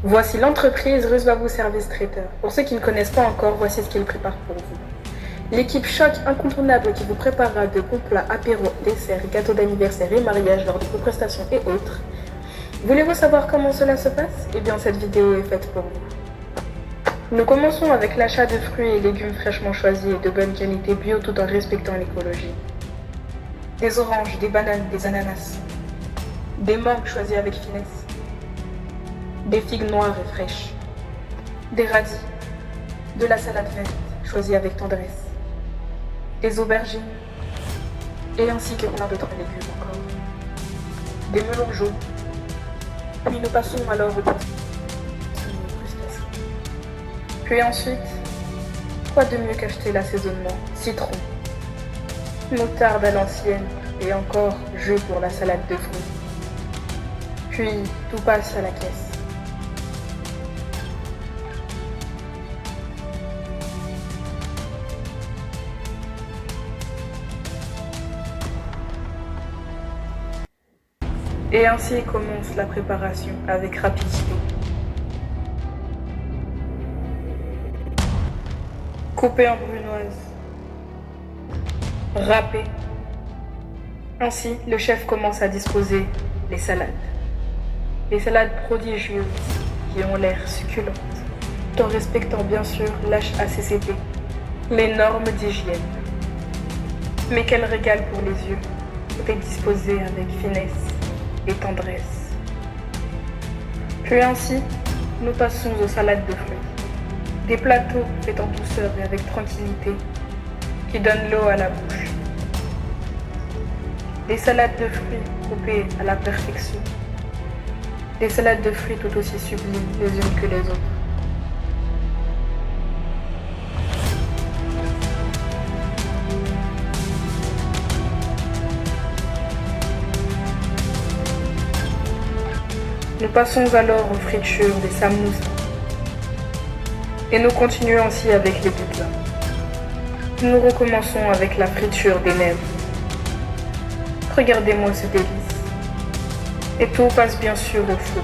Voici l'entreprise Rusbabou Service Traiteur. Pour ceux qui ne connaissent pas encore, voici ce qu'ils préparent pour vous. L'équipe choc incontournable qui vous préparera de bons plats, apéros, desserts, gâteaux d'anniversaire et mariage lors de vos prestations et autres. Voulez-vous savoir comment cela se passe? Eh bien, cette vidéo est faite pour vous. Nous commençons avec l'achat de fruits et légumes fraîchement choisis et de bonne qualité bio tout en respectant l'écologie. Des oranges, des bananes, des ananas. Des mangues choisies avec finesse. Des figues noires et fraîches. Des radis. De la salade verte choisie avec tendresse. Des aubergines. Et ainsi que plein d'autres légumes encore. Des melons jaunes. Puis nous passons alors au crustacés. Puis ensuite, quoi de mieux qu'acheter l'assaisonnement? Citron, moutarde à l'ancienne et encore jus pour la salade de fruits. Puis tout passe à la caisse. Et ainsi commence la préparation avec rapidité. Couper en brunoise. Râper. Ainsi, le chef commence à disposer les salades. Les salades prodigieuses qui ont l'air succulentes, tout en respectant bien sûr l'HACCP, les normes d'hygiène. Mais quel régal pour les yeux, tout est disposé avec finesse et tendresse. Puis ainsi, nous passons aux salades de fruits. Des plateaux faits en douceur et avec tranquillité, qui donnent l'eau à la bouche. Des salades de fruits coupées à la perfection. Des salades de fruits tout aussi sublimes les unes que les autres. Nous passons alors aux fritures des samoussas. Et nous continuons ainsi avec les pizzas. Nous recommençons avec la friture des nems. Regardez-moi ce délice. Et tout passe bien sûr au four.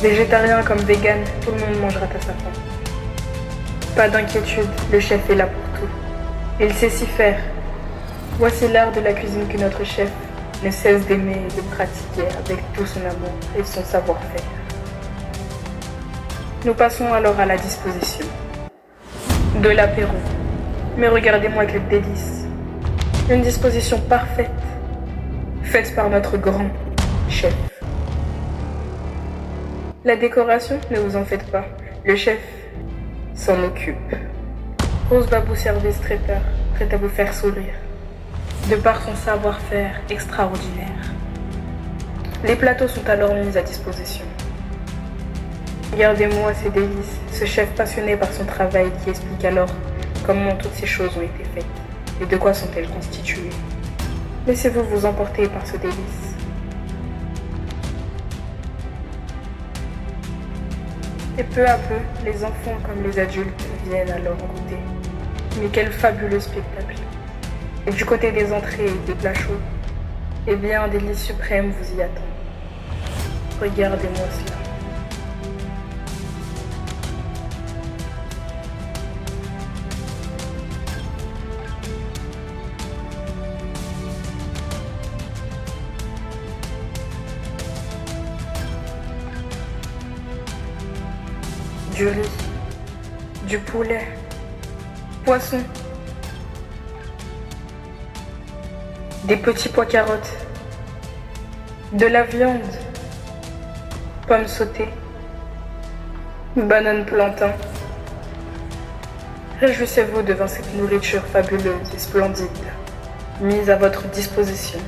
Végétarien comme vegan, tout le monde mangera à sa faim. Pas d'inquiétude, le chef est là pour tout. Il sait s'y faire. Voici l'art de la cuisine que notre chef ne cesse d'aimer et de pratiquer avec tout son amour et son savoir-faire. Nous passons alors à la disposition de l'apéro. Mais regardez-moi quel délice. Une disposition parfaite, faite par notre grand chef. La décoration, ne vous en faites pas, le chef s'en occupe. Rusbabou Service Traiteur, prêt à vous faire sourire, de par son savoir-faire extraordinaire. Les plateaux sont alors mis à disposition. Regardez-moi ces délices, ce chef passionné par son travail qui explique alors comment toutes ces choses ont été faites et de quoi sont-elles constituées. Laissez-vous vous emporter par ce délice. Et peu à peu, les enfants comme les adultes viennent alors goûter. Mais quel fabuleux spectacle! Et du côté des entrées et des plats chauds, eh bien un délice suprême vous y attend. Regardez-moi cela. Du riz, du poulet, poisson, des petits pois carottes, de la viande, pommes sautées, bananes plantain. Réjouissez-vous devant cette nourriture fabuleuse et splendide, mise à votre disposition,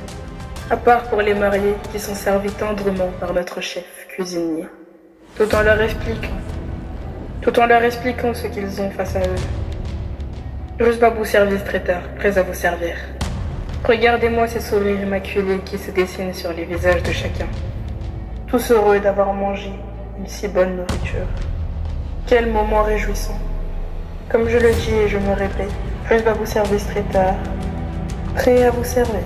à part pour les mariés qui sont servis tendrement par notre chef cuisinier, tout en leur expliquant ce qu'ils ont face à eux. Rusbabou Service Traiteur, prêt à vous servir. Regardez-moi ces sourires immaculés qui se dessinent sur les visages de chacun. Tous heureux d'avoir mangé une si bonne nourriture. Quel moment réjouissant. Comme je le dis et je me répète, Rusbabou Service Traiteur, prêt à vous servir.